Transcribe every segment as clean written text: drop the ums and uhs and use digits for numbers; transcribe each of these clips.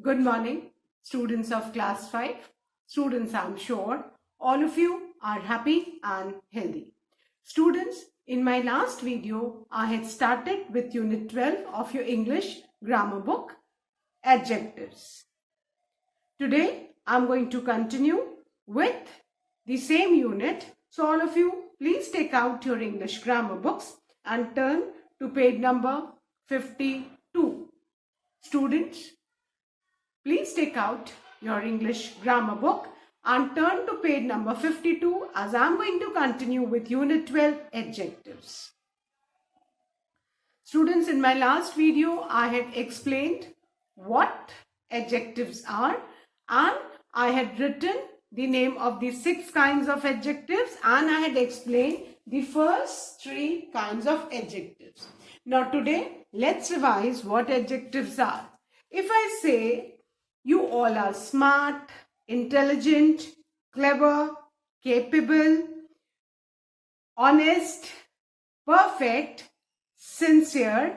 Good morning, students of class 5. Students, I'm sure all of you are happy and healthy. Students, in my last video, I had started with Unit 12 of your English grammar book, Adjectives. Today, I'm going to continue with the same unit. So all of you, please take out your English grammar books and turn to page number 52. Students, please take out your English grammar book and turn to page number 52 as I'm going to continue with Unit 12 Adjectives. Students, in my last video, I had explained what adjectives are and I had written the name of the 6 kinds of adjectives and I had explained the first 3 kinds of adjectives. Now today, let's revise what adjectives are. If I say, you all are smart, intelligent, clever, capable, honest, perfect, sincere,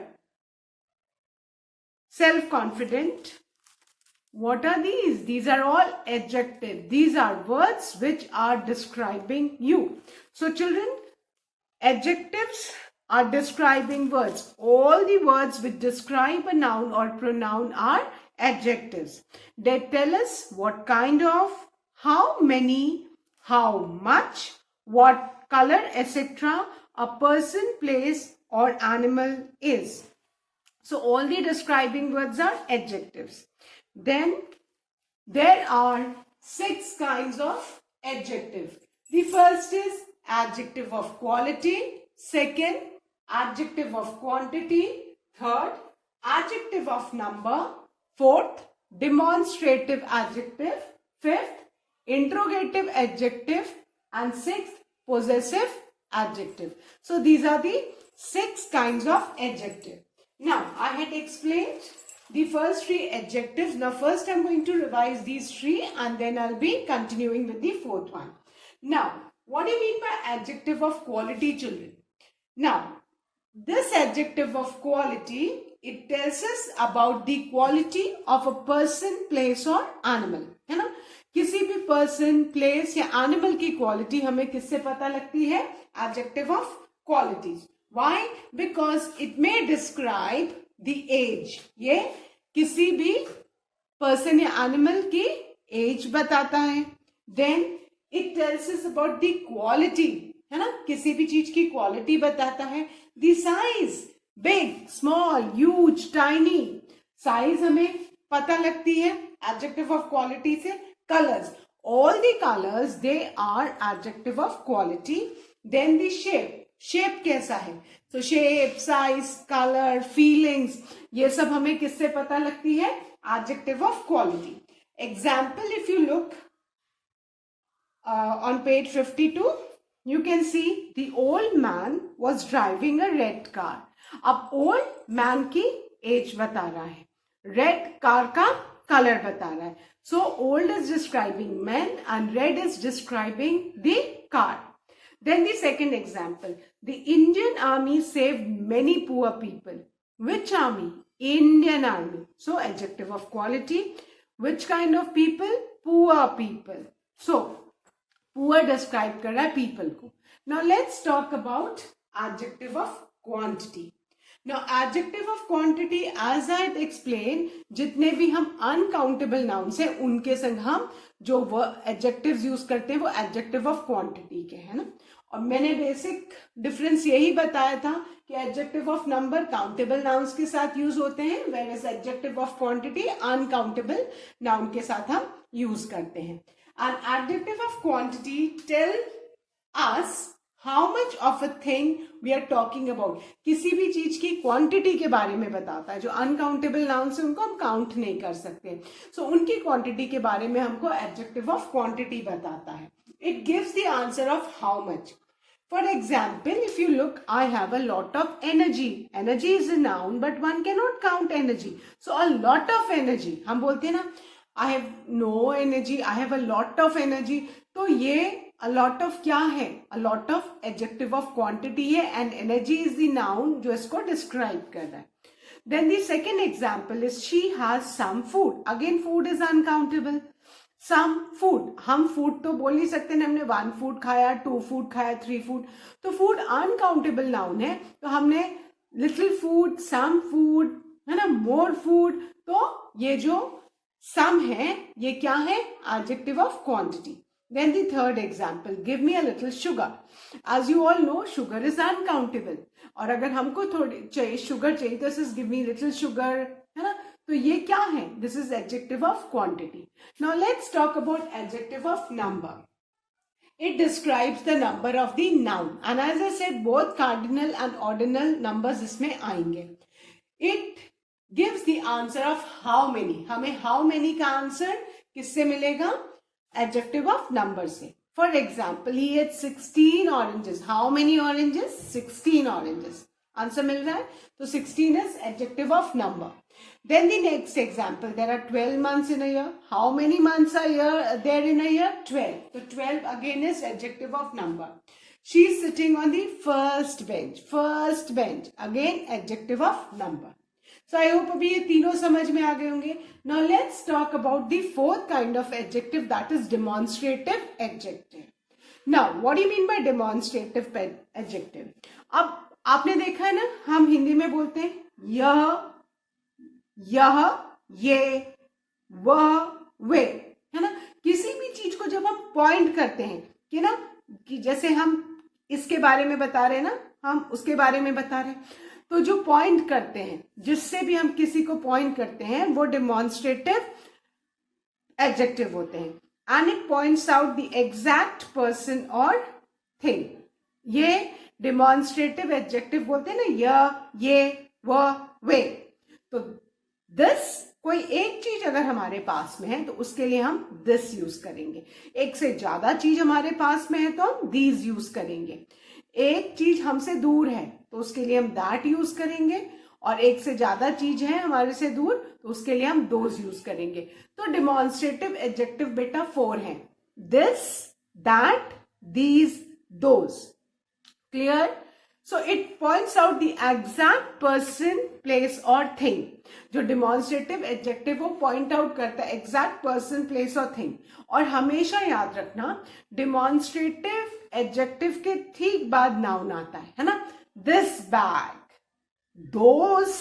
self-confident. What are these? These are all adjectives. These are words which are describing you. So children, adjectives are describing words. All the words which describe a noun or pronoun are adjectives. They tell us what kind of, how many, how much, what color, etc. a person, place or animal is. So all the describing words are adjectives. Then there are 6 kinds of adjective. The first is adjective of quality. Second, adjective of quantity. Third, adjective of number. Fourth, demonstrative adjective. Fifth, interrogative adjective. And sixth, possessive adjective. So these are the 6 kinds of adjective. Now, I had explained the first 3 adjectives. Now, first I'm going to revise these 3 and then I'll be continuing with the 4th one. Now, what do you mean by adjective of quality, children? Now, this adjective of quality, it tells us about the quality of a person, place or animal. है ना? किसी भी person, place या animal की quality हमें किससे पता लगती है? Adjective of qualities. Why? Because it may describe the age. ये किसी भी person या animal की age बताता है. Then it tells us about the quality. है ना? किसी भी चीज की quality बताता है. The size, big, small, huge, tiny. Size हमें पता लगती है adjective of quality से. Colors, all the colors, they are adjective of quality. Then the shape. Shape कैसा है? तो शेप, साइज, कलर, फीलिंग्स, ये सब हमें किससे पता लगती है? Adjective of quality. Example, if you look on page 52, you can see the old man was driving a red car. अब old man की एज बता रहा है, red car का कलर बता रहा है. So old is describing man and red is describing the car. Then the second example, the Indian army saved many poor people. Which army? Indian army. So adjective of quality. Which kind of people? Poor people. So poor describe कर रहा है people को. Now let's talk about adjective of quantity. Now adjective of quantity, as I had explained, जितने भी हम uncountable nouns हैं उनके संग हम जो adjectives यूज करते हैं वो adjective of quantity के है ना. और मैंने बेसिक डिफरेंस यही बताया था कि adjective of number countable nouns के साथ यूज होते हैं, whereas adjective of quantity uncountable noun के साथ हम यूज करते हैं. And adjective of quantity tell us how much of a thing we are talking about. किसी भी चीज की क्वांटिटी के बारे में बताता है. जो अनकाउंटेबल नाउन्स है उनको हम काउंट नहीं कर सकते, सो उनकी क्वांटिटी के बारे में हमको एडजेक्टिव ऑफ क्वांटिटी बताता है. It gives the answer of how much. For example, if you look, I have a lot of energy. Energy is a noun, but one cannot count energy. So a lot of energy. हम बोलते हैं ना, I have no energy, I have a lot of energy. तो ये a lot of क्या है? A lot of adjective of quantity है and energy is the noun जो इसको describe कर रहा है. Then the second example is she has some food. Again food is uncountable. Some food, हम food तो बोल नहीं सकते ना, हमने 1 food खाया, 2 food खाया, 3 food, तो food uncountable noun है, तो हमने little food, some food, है ना, more food, तो ये जो some है ये क्या है, adjective of quantity. Then the third example, give me a little sugar. As you all know, sugar is uncountable. और अगर हमको थोड़ी चाहिए sugar चाहिए तो this give me little sugar, है ना, तो ये क्या है, this is adjective of quantity. Now let's talk about adjective of number. It describes the number of the noun, and as I said, both cardinal and ordinal numbers इसमें आएंगे. It gives the answer of how many. हमें how many का answer किससे मिलेगा, adjective of number से. For example, he ate 16 oranges. How many oranges? 16 oranges. Answer मिल रहा है, तो 16 is adjective of number. Then the next example, there are 12 months in a year. How many months are there in a year? 12. So 12 again is adjective of number. She is sitting on the first bench. First bench again adjective of number. So I hope अभी ये तीनों समझ में आ गए होंगे. Now let's talk about the fourth kind of adjective, that is demonstrative adjective. Now what do you mean by demonstrative adjective? अब आपने देखा है ना, हम हिंदी में बोलते हैं यह, ये, वह, वे, है ना. किसी भी चीज को जब हम पॉइंट करते हैं कि ना, कि जैसे हम इसके बारे में बता रहे हैं ना, हम उसके बारे में बता रहे हैं, तो जो पॉइंट करते हैं, जिससे भी हम किसी को पॉइंट करते हैं, वो डेमोन्स्ट्रेटिव एडजेक्टिव होते हैं. And it points out the exact person और थिंग. ये डेमोन्स्ट्रेटिव एडजेक्टिव बोलते हैं ना, ये, वह, वे. तो दिस, कोई एक चीज अगर हमारे पास में है तो उसके लिए हम दिस यूज करेंगे. एक से ज्यादा चीज हमारे पास में है तो हम दीज यूज करेंगे. एक चीज हमसे दूर है तो उसके लिए हम दैट यूज करेंगे, और एक से ज्यादा चीज है हमारे से दूर तो उसके लिए हम दोज यूज करेंगे. तो डेमोन्स्ट्रेटिव एडजेक्टिव बेटा 4 है, this, that, these, those. Clear? So it points out the exact person, place और thing. जो demonstrative adjective वो point out करता है exact person, place और thing. और हमेशा याद रखना, demonstrative adjective के ठीक बाद noun आता है ना. This bag, those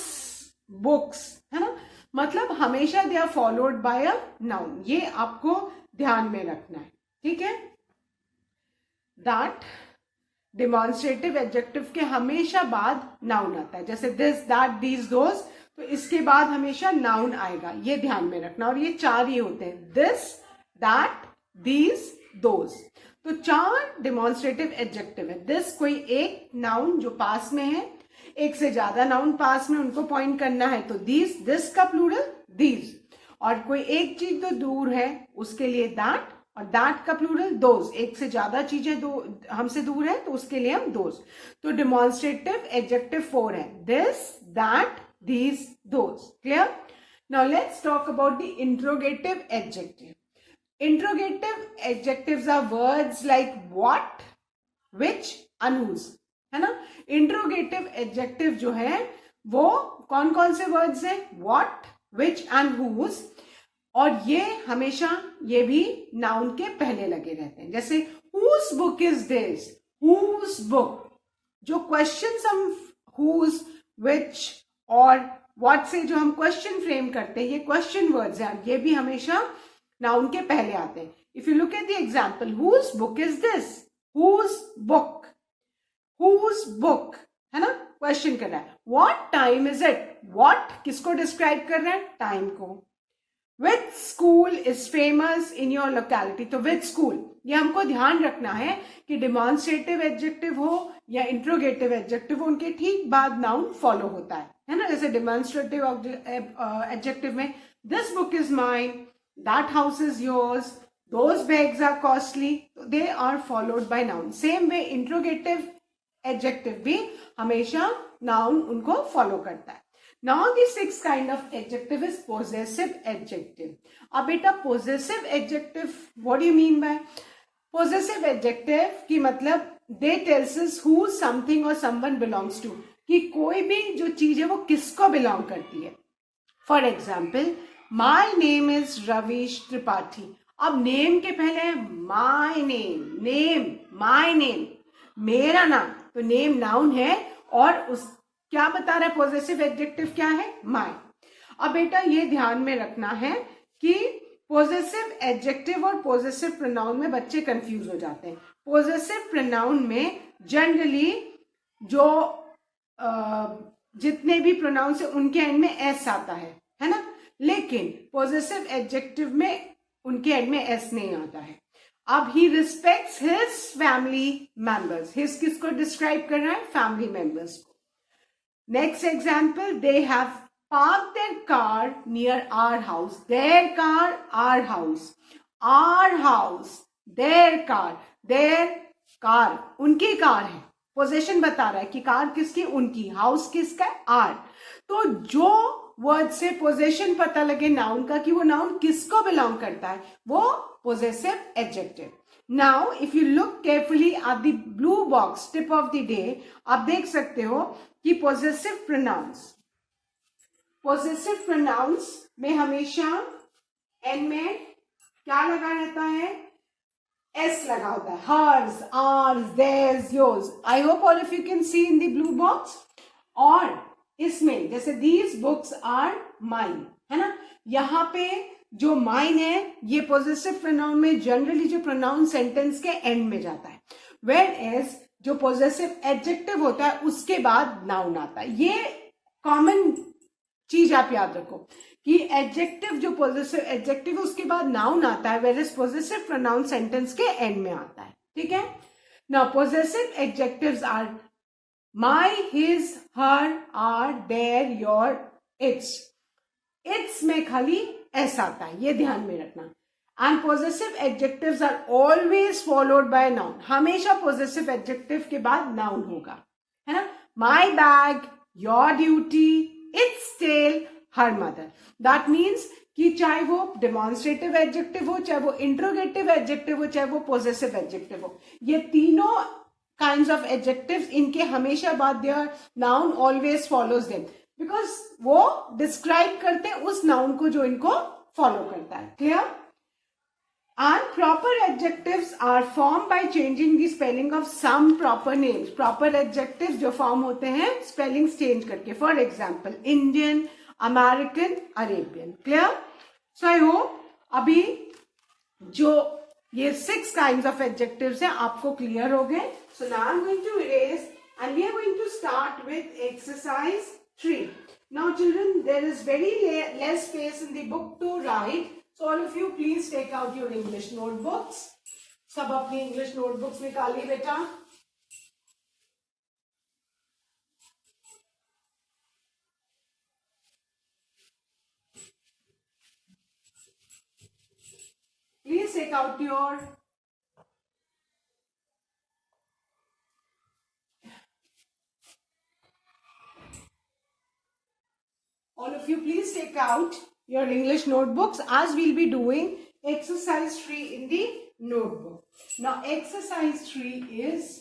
books, है ना. मतलब हमेशा they are followed by a noun. ये आपको ध्यान में रखना है, ठीक है. That डेमोन्स्ट्रेटिव एडजेक्टिव के हमेशा बाद नाउन आता है, जैसे दिस, दैट, दीज, दोज, तो इसके बाद हमेशा नाउन आएगा, ये ध्यान में रखना. और ये 4 ही होते हैं, दिस, दैट, दीज, दोज. तो 4 डेमोन्स्ट्रेटिव एडजेक्टिव है. दिस कोई एक नाउन जो पास में है, एक से ज्यादा नाउन पास में, उनको पॉइंट करना है तो दीज, दिस का प्लूरल दीज. और कोई एक चीज तो दूर है उसके लिए दैट, और दैट का प्लूरल दोज. एक से ज्यादा चीजें दो हमसे दूर है तो उसके लिए हम दोज. तो डेमोन्स्ट्रेटिव एडजेक्टिव 4 है, this, that, these, those. Clear? Now let's talk about the interrogative adjective. Interrogative adjectives are words like what, which, and whose, है ना. इंट्रोगेटिव एडजेक्टिव जो है वो कौन कौन से वर्ड्स है, व्हाट, व्हिच एंड हुज. और ये हमेशा ये भी नाउन के पहले लगे रहते हैं. जैसे whose book is this, whose book. जो क्वेश्चन हम whose, which और what से जो हम क्वेश्चन फ्रेम करते हैं, ये क्वेश्चन वर्ड्स हैं, ये भी हमेशा नाउन के पहले आते हैं. If you look at the example, whose book is this, whose book, whose book, है ना, क्वेश्चन कर रहा है. what time is it, what किसको डिस्क्राइब कर रहा है, टाइम को. Which school is famous in your locality. तो which school, ये हमको ध्यान रखना है कि डेमोन्स्ट्रेटिव एडजेक्टिव हो या इंट्रोगेटिव एडजेक्टिव हो, उनके ठीक बाद नाउन फॉलो होता है ना. जैसे डेमोन्स्ट्रेटिव एडजेक्टिव में this book is mine, that house is yours, those bags are costly, they are followed by noun. Same way interrogative adjective भी हमेशा नाउन उनको फॉलो करता है. Now the 6th kind of adjective is possessive adjective. अब बेटा possessive adjective, what do you mean by possessive adjective? की मतलब they tells us who something or someone belongs to. कि कोई भी जो चीज है वो किसको बिलोंग करती है। For example, my name is Ravish Tripathi. अब नेम के पहले है my name, name my name, मेरा नाम, तो नेम नाउन है और उस क्या बता रहा है, पॉजेसिव एडजेक्टिव क्या है, माई। अब बेटा ये ध्यान में रखना है कि पॉजेसिव एडजेक्टिव और पॉजेसिव प्रोनाउन में बच्चे कंफ्यूज हो जाते हैं। पॉजेसिव प्रोनाउन में जनरली जो जितने भी प्रोनाउंस है उनके एंड में एस आता है ना, लेकिन पॉजेसिव एडजेक्टिव में उनके एंड में एस नहीं आता है। अब he respects his family members, his किसको डिस्क्राइब कर रहा है, फैमिली मेंबर्स को। Next example, they have park their car near our house, their car our house, our house their car, their car उनकी कार है, पोजेशन बता रहा है कि कार किसकी, उनकी, हाउस किसका, आर। तो जो वर्ड से पोजेशन पता लगे नाउन का कि वो नाउन किसको बिलोंग करता है, वो possessive adjective. Now if you look carefully at the blue box tip of the day, आप देख सकते हो कि पॉजेसिव प्रोनाउंस में हमेशा एन में क्या लगा रहता है, एस लगा होता है, hers, ours, theirs, yours. I hope all of you can see in the blue box. और इसमें जैसे दीज बुक्स आर माइन, है ना, यहाँ पे जो माइन है ये पॉजेसिव प्रोनाउन में जनरली जो प्रोनाउन सेंटेंस के एंड में जाता है, वेयर एज जो पॉजेसिव एडजेक्टिव होता है उसके बाद नाउन आता है। ये कॉमन चीज आप याद रखो कि एडजेक्टिव जो पॉजेसिव एडजेक्टिव उसके बाद नाउन आता है, whereas possessive pronoun sentence के एंड में आता है, ठीक है। Now possessive adjectives are my, his, her, our, their, your, its. Its में खाली एस आता है, ये ध्यान में रखना। And possessive adjectives are always followed by noun, हमेशा पॉजेसिव एडजेक्टिव के बाद नाउन होगा, है ना। My bag, your duty, its tail, her mother. That means कि चाहे वो डेमोन्स्ट्रेटिव एडजेक्टिव हो, चाहे वो इंट्रोगेटिव एडजेक्टिव हो, चाहे वो पॉजेसिव एडजेक्टिव हो, ये तीनों काइंड्स ऑफ एडजेक्टिव्स, इनके हमेशा बाद their noun always follows them, because वो डिस्क्राइब करते हैं उस नाउन को जो इनको फॉलो करता है। Clear? And proper adjectives are formed by changing the spelling of some proper names. Proper adjectives जो form होते हैं spellings change करके. For example, Indian, American, Arabian. Clear? So I hope अभी जो ये 6 kinds of adjectives हैं आपको clear हो गए. So now I'm going to erase and we are going to start with exercise 3. Now children, there is very less space in the book to write. So all of you please take out your English notebooks. सब अपनी English notebooks निकालिए बेटा. Please take out your all of you please take out your English notebooks as we'll be doing exercise 3 in the notebook. Now exercise 3 is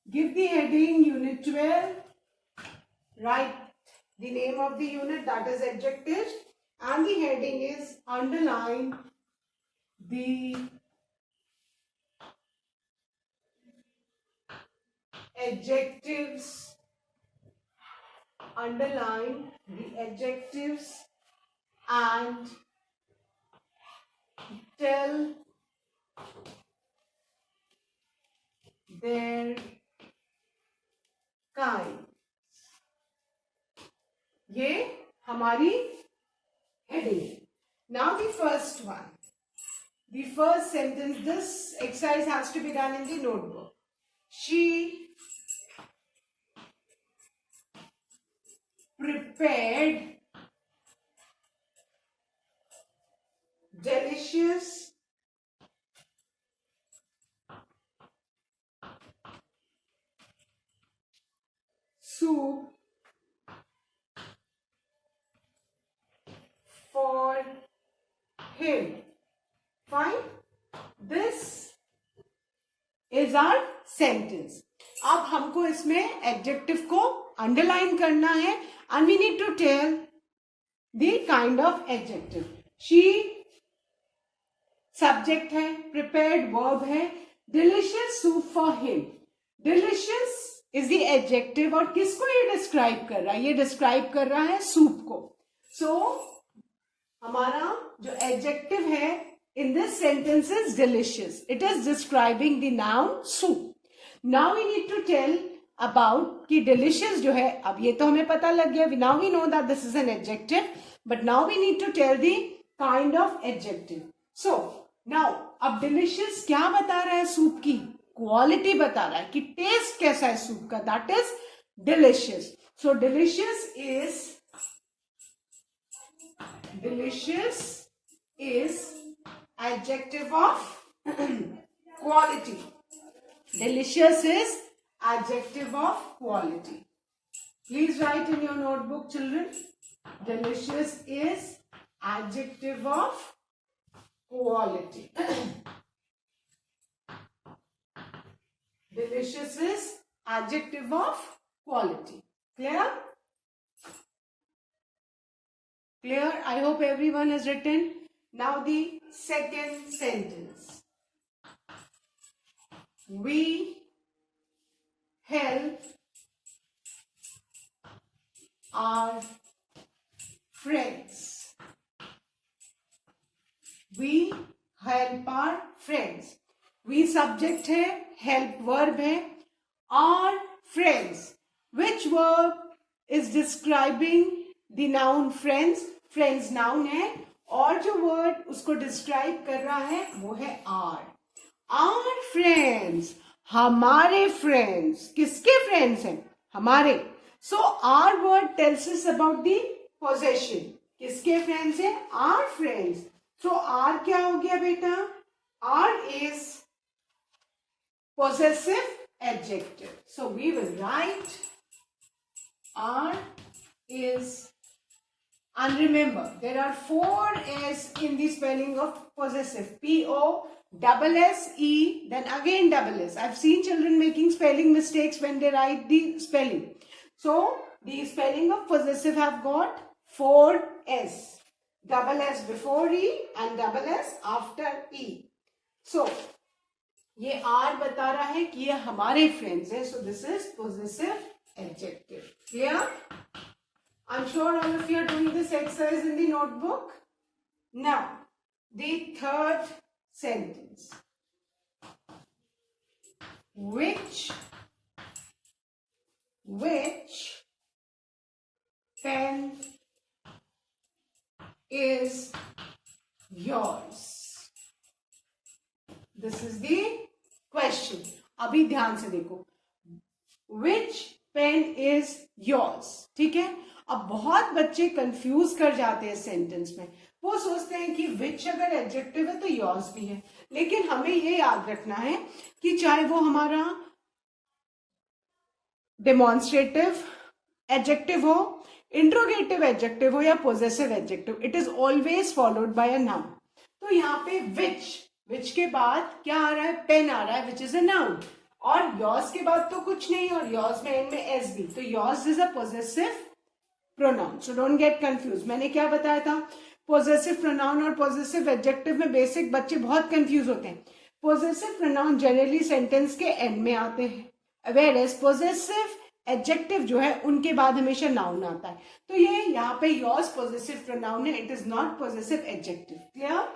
give the heading unit 12, write the name of the unit, that is adjectives, and the heading is underline the adjectives, underline the adjectives and tell their kind. ये हमारी heading है. Now the first one, the first sentence, this exercise has to be done in the notebook. She prepared delicious soup for him. Fine. This is our sentence. अब हमको इसमें adjective को underline करना है and we need to tell the kind of adjective. She subject है, prepared verb है, delicious soup for him. Delicious is the adjective और किसको ये describe कर रहा है? ये describe कर रहा है soup को. So हमारा जो adjective है in this sentence is delicious. It is describing the noun soup. Now we need to tell about कि delicious जो है, अब ये तो हमें पता लग गया. Now we know that this is an adjective, but now we need to tell the kind of adjective. So now अब delicious क्या बता रहा है सूप की? क्वालिटी बता रहा है कि टेस्ट कैसा है सूप का. That is delicious. So delicious is adjective of quality. Delicious is adjective of quality. Please write in your notebook, children. Delicious is adjective of quality. Delicious is adjective of quality. Clear? Clear? I hope everyone has written. Now the second sentence. We help our friends. We help our friends. We subject है, help verb है, our friends. Which verb is describing the noun friends? Friends noun है और जो word उसको describe कर रहा है वो है our. Our friends. हमारे फ्रेंड्स. किसके फ्रेंड्स हैं? हमारे. So our word tells us about the possession. किसके फ्रेंड्स हैं? Our friends. सो आर क्या हो गया बेटा? Our is possessive adjective. So we will write our is, and remember there are 4 s in the spelling of possessive. P-O-S-S-E, then again double S. I've seen children making spelling mistakes when they write the spelling. So the spelling of possessive have got 4 s. Double S before E and double S after E. So ये R बता रहा है कि ये हमारे friends हैं. So this is possessive adjective. Clear? I'm sure all of you are doing this exercise in the notebook. Now, the third sentence. Which pen is yours? This is the question. अभी ध्यान से देखो. Which pen is yours? ठीक है. अब बहुत बच्चे confuse कर जाते हैं सेंटेंस में. वो सोचते हैं कि विच अगर एडजेक्टिव है तो योर्स भी है. लेकिन हमें ये याद रखना है कि चाहे वो हमारा डेमोन्स्ट्रेटिव एडजेक्टिव हो, इंट्रोगेटिव एडजेक्टिव हो या possessive adjective, it is always followed bye a noun. तो यहाँ पे विच के बाद क्या आ रहा है? पेन आ रहा है, विच इज अ नाउन. और योर्स के बाद तो कुछ नहीं, और योर्स में एंड में एस भी. तो yours is a possessive pronoun. So don't get confuse. मैंने क्या बताया था? पोजेसिव प्रोनाउन और पोजेसिव एडजेक्टिव में बेसिक बच्चे बहुत कंफ्यूज होते हैं. पोजेसिव प्रोनाउन जनरली सेंटेंस के एंड में आते हैं, वेयर एज पोजेसिव एडजेक्टिव जो है उनके बाद हमेशा नाउन आता है. तो ये यहाँ पे योर्स पोजेसिव प्रोनाउन है. It is not possessive adjective. Clear?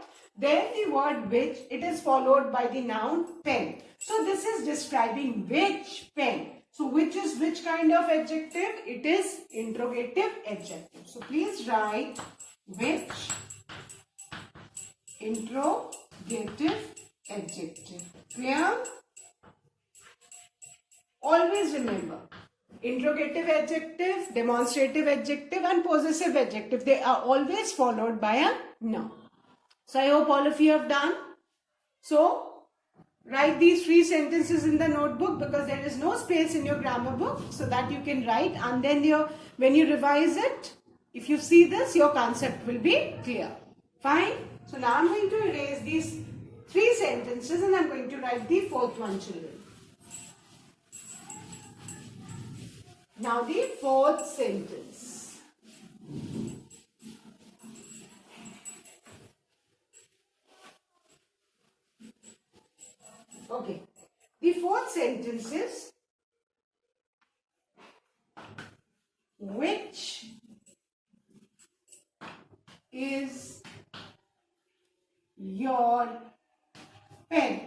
Then the word which, it is followed by the noun pen. So this is describing which pen. So which is which kind of adjective? It is interrogative adjective. So please write which interrogative adjective. Clear? Always remember, interrogative adjective, demonstrative adjective and possessive adjective, they are always followed by a noun. So I hope all of you have done. So write these 3 sentences in the notebook because there is no space in your grammar book, so that you can write, and then when you revise it, if you see this, your concept will be clear. Fine? So now I'm going to erase these 3 sentences and I'm going to write the 4th one, children. Now the fourth sentence. Okay. The fourth sentence is which is your pen.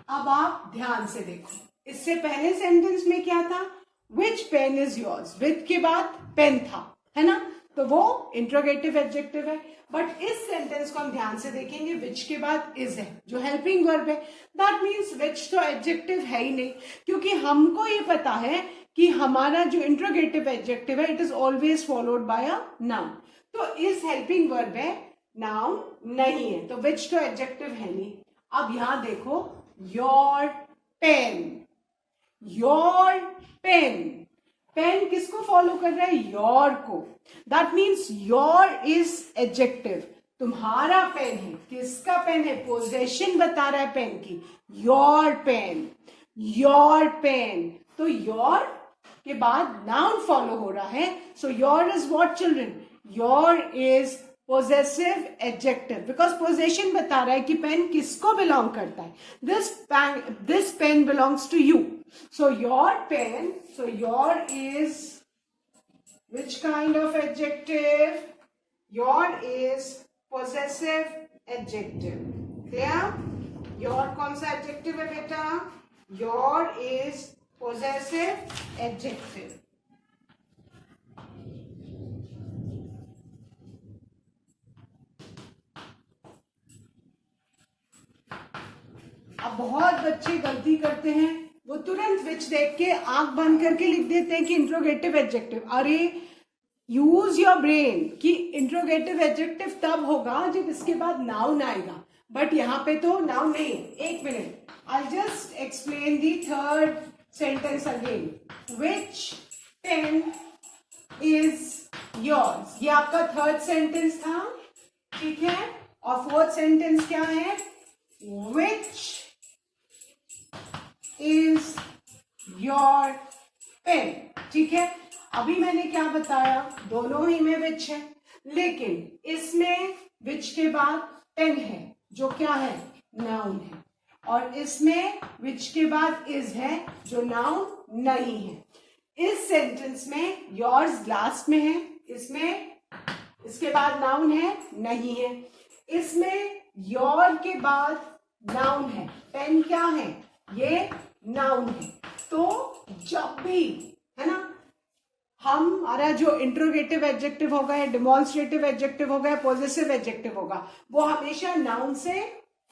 अब आप ध्यान से देखो, इससे पहले sentence में क्या था? विच पेन इज योर्स. विच के बाद पेन था, है ना, तो वो इंट्रोगेटिव एडजेक्टिव है. बट इस सेंटेंस को हम ध्यान से देखेंगे, विच के बाद इज है जो हेल्पिंग वर्ब है. दैट मीन्स विच तो एडजेक्टिव है ही नहीं, क्योंकि हमको ये पता है कि हमारा जो इंट्रोगेटिव एडजेक्टिव है it is always followed bye a noun. तो इज हेल्पिंग वर्ब है, नाउन नहीं है, तो विच तो एडजेक्टिव है नहीं. अब यहां देखो, your pen. Your pen, pen किसको फॉलो कर रहा है? योर को. That means your is adjective. तुम्हारा पेन है. किसका पेन है? पोजेशन बता रहा है पेन की. Your pen, your pen. तो योर के बाद नाउन फॉलो हो रहा है. So your is what children? Your is possessive adjective, because possession बता रहा है कि पेन किसको बिलोंग करता है. this pen belongs to you. So your pen, so your is which kind of adjective? Your is possessive adjective. Clear? Your कौन सा adjective है बेटा? Your is possessive adjective. अब बहुत बच्चे गलती करते हैं, वो तुरंत विच देख के आंख बंद करके लिख देते हैं कि इंट्रोगेटिव एडजेक्टिव. अरे यूज योर ब्रेन, कि इंट्रोगेटिव एडजेक्टिव तब होगा जब इसके बाद नाउन आएगा. बट यहाँ पे तो नाउन नहीं. एक minute, I just explain the third sentence again. Which pen is yours. ये आपका थर्ड सेंटेंस था, ठीक है. और फोर्थ सेंटेंस क्या है? Which is your pen. ठीक है. अभी मैंने क्या बताया? दोनों ही में विच है, लेकिन इसमें विच के बाद पेन है जो क्या है? नाउन है. और इसमें विच के बाद इज है जो नाउन नहीं है. इस सेंटेंस में योर्स लास्ट में है, इसमें इसके बाद नाउन है नहीं है. इसमें योर के बाद नाउन है. पेन क्या है? ये नाउन है. तो जब भी, है ना, हमारा जो इंट्रोगेटिव एडजेक्टिव होगा या डिमॉन्स्ट्रेटिव एडजेक्टिव होगा या पॉजिटिव एडजेक्टिव होगा, वो हमेशा नाउन से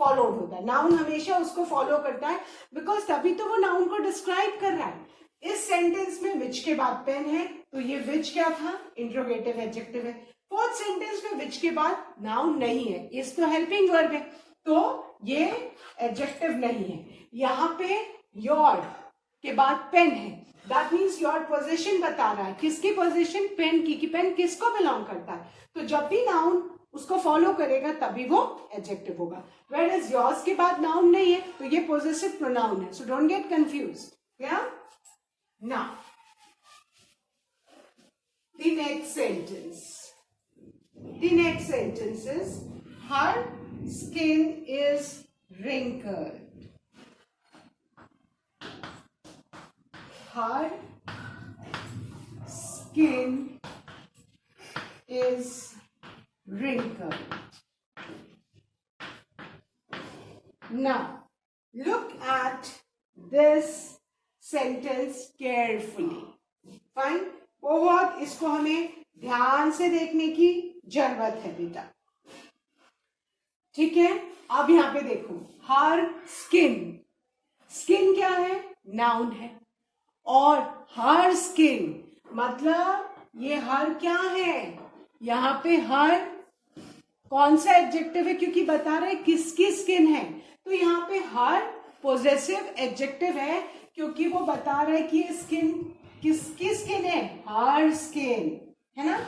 फॉलोड होता है. नाउन हमेशा उसको फॉलो करता है, बिकॉज तभी तो वो नाउन को डिस्क्राइब कर रहा है. इस सेंटेंस में विच के बाद पेन है, तो ये विच क्या था? इंट्रोगेटिव एडजेक्टिव है. फोर्थ सेंटेंस में विच के बाद नाउन नहीं है, इस तो हेल्पिंग वर्ब है, तो ये एडजेक्टिव नहीं है. यहाँ पे योर के बाद पेन है. दैट मीन्स योर पोजीशन बता रहा है. किसकी पोजीशन? पेन की. कि पेन किसको बिलोंग करता है. तो जब भी नाउन उसको फॉलो करेगा तभी वो एडजेक्टिव होगा. वेयर इज योर्स के बाद नाउन नहीं है, तो ये पोजेसिव प्रोनाउन है. So don't get confuse. क्या? Now the next sentence. The next sentence is her skin is wrinkled. Her skin is wrinkled. Now, look at this sentence carefully. Fine? बहुत इसको हमें ध्यान से देखने की जरूरत है बेटा. ठीक है. अब यहां पे देखो, हर स्किन. स्किन क्या है? नाउन है. और हर स्किन मतलब ये हर क्या है? यहाँ पे हर कौन सा एडजेक्टिव है? क्योंकि बता रहे किसकी स्किन है, तो यहाँ पे हर पोजेसिव एडजेक्टिव है, क्योंकि वो बता रहा है कि ये स्किन किसकी स्किन है? हर स्किन, है ना.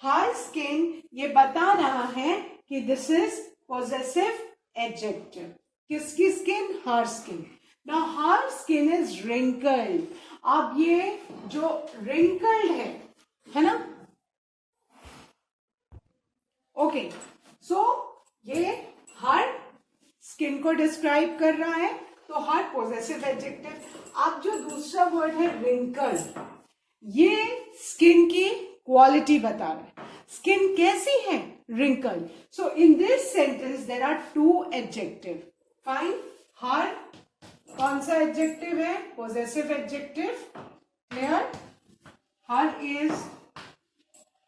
हर स्किन ये बता रहा है कि दिस इज पोजेसिव एडजेक्टिव. किसकी skin? Her skin. Now her skin is wrinkled. अब ये जो wrinkled है ना, ओके, सो ये हर स्किन को डिस्क्राइब कर रहा है, तो हर पॉजेसिव एडजेक्टिव। अब जो दूसरा वर्ड है wrinkled, ये स्किन की क्वालिटी बता रहा है, स्किन कैसी है, wrinkled। So in this sentence there are two adjective, fine. Her कौन सा एडजेक्टिव है, possessive adjective, clear, her is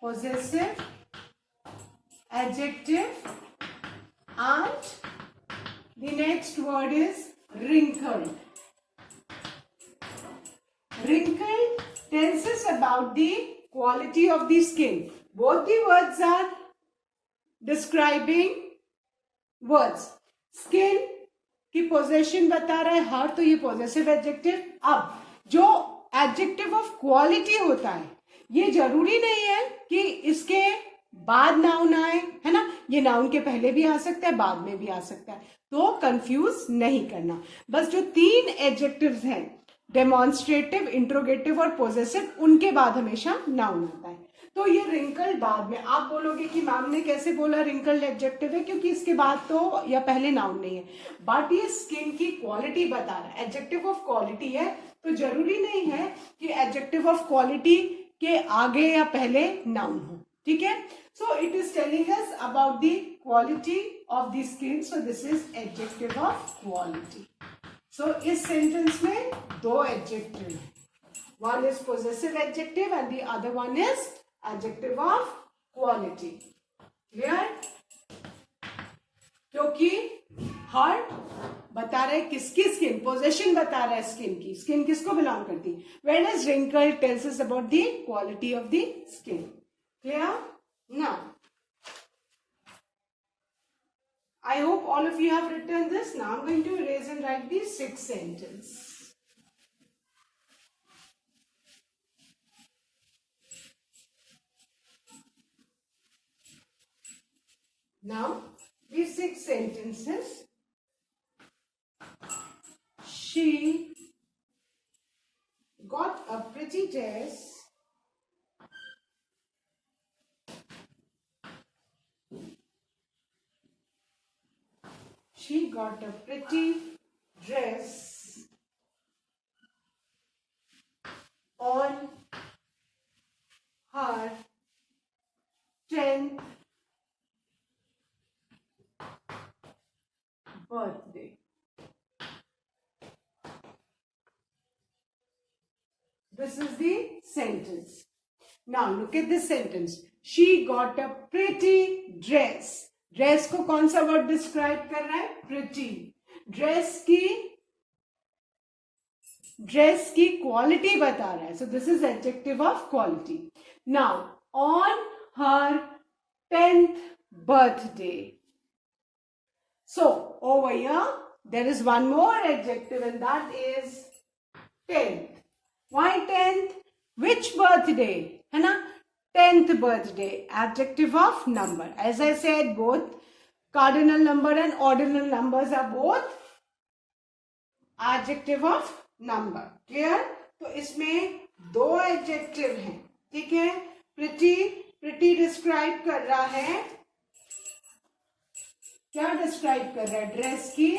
possessive adjective and the next word is wrinkled. Wrinkled tells us about the quality of the skin. Both the words are describing words. Skin की possession बता रहा है हर, तो ये possessive adjective। अब जो adjective of quality होता है, ये जरूरी नहीं है कि इसके बाद नाउन आए, है ना, ये नाउन के पहले भी आ सकता है, बाद में भी आ सकता है, तो कंफ्यूज नहीं करना। बस जो तीन एडजेक्टिव्स हैं, डेमोन्स्ट्रेटिव, इंट्रोगेटिव और पोजेसिव, उनके बाद हमेशा नाउन आता है। तो ये रिंकल्ड बाद में। आप बोलोगे कि मैम ने कैसे बोला रिंकल्ड एडजेक्टिव है, क्योंकि इसके बाद तो या पहले नाउन नहीं है, बट ये स्किन की क्वालिटी बता रहा है, एडजेक्टिव ऑफ क्वालिटी है, तो जरूरी नहीं है कि एडजेक्टिव ऑफ क्वालिटी के आगे या पहले नाउन हो, ठीक है। So it is telling us about the quality of the skin. So this is adjective of quality. So इस sentence में दो adjective हैं. One is possessive adjective and the other one is adjective of quality. Clear? क्योंकि हर बता रहे किसकी skin, possession बता रहा है स्किन की, स्किन किसको बिलोंग करती, whereas wrinkle tells us about the quality of the skin. Clear? Now, I hope all of you have written this. Now I'm going to erase and write the sixth sentence. Now, these six sentences. She got a pretty dress. She got a pretty dress on her 10th birthday. This is the sentence. Now look at this sentence. She got a pretty dress. Dress को कौन सा word describe कर रहा है, pretty. Dress की quality बता रहा है, so this is adjective of quality. Now on her 10th birthday. So over here there is one more adjective and that is 10th. Why 10th? Which birthday? है ना, 10th birthday, adjective of number. As I said, both cardinal number and ordinal numbers are both adjective of number. Clear? तो इसमें दो adjective हैं, ठीक है। pretty describe कर रहा है, क्या describe कर रहा है, ड्रेस की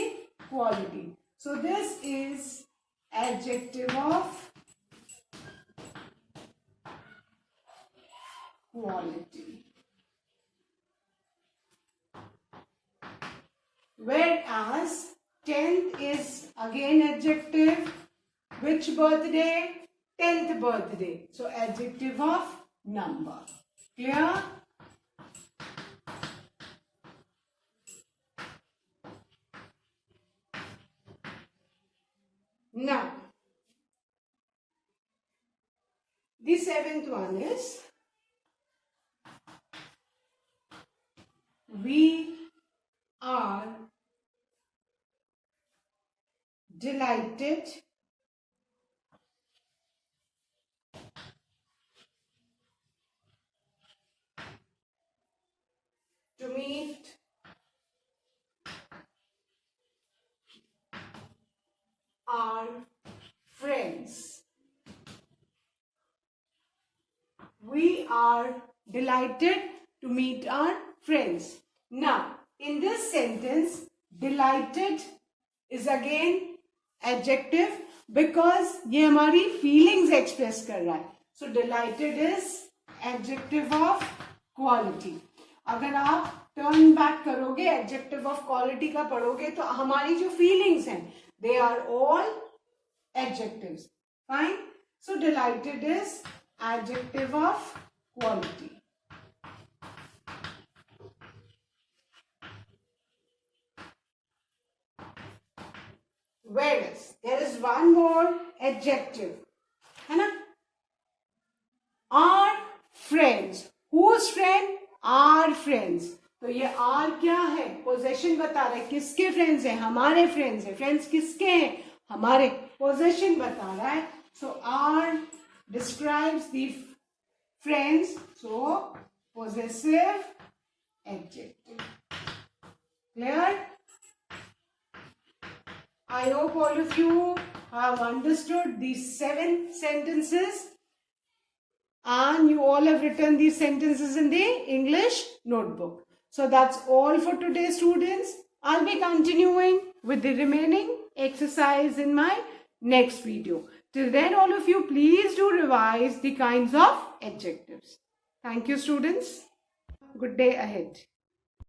quality. So this is adjective of quality. Whereas 10th is again adjective. Which birthday? 10th birthday. So adjective of number. Clear? Now, the seventh one is we are delighted to meet our friends. are delighted to meet our friends. Now, in this sentence, delighted is again adjective because ये हमारी feelings express कर रहा है. So, delighted is adjective of quality. अगर आप turn back करोगे adjective of quality का पढ़ोगे तो हमारी जो फीलिंग्स हैं they are all adjectives. Fine. So delighted is adjective of quality. Whereas there is one more adjective, है ना? Our friends. Whose friend? Our friends. तो ये आर क्या है? पोजेशन बता रहा है. किसके फ्रेंड्स हैं? हमारे फ्रेंड्स हैं. फ्रेंड्स किसके हैं? हमारे. पोजेशन बता रहा है. So our describes the friends. So possessive adjective. Clear? I hope all of you have understood these 7 sentences and you all have written these sentences in the English notebook. So that's all for today, students. I'll be continuing with the remaining exercise in my next video. Till then, all of you, please do revise the kinds of adjectives. Thank you, students. Good day ahead.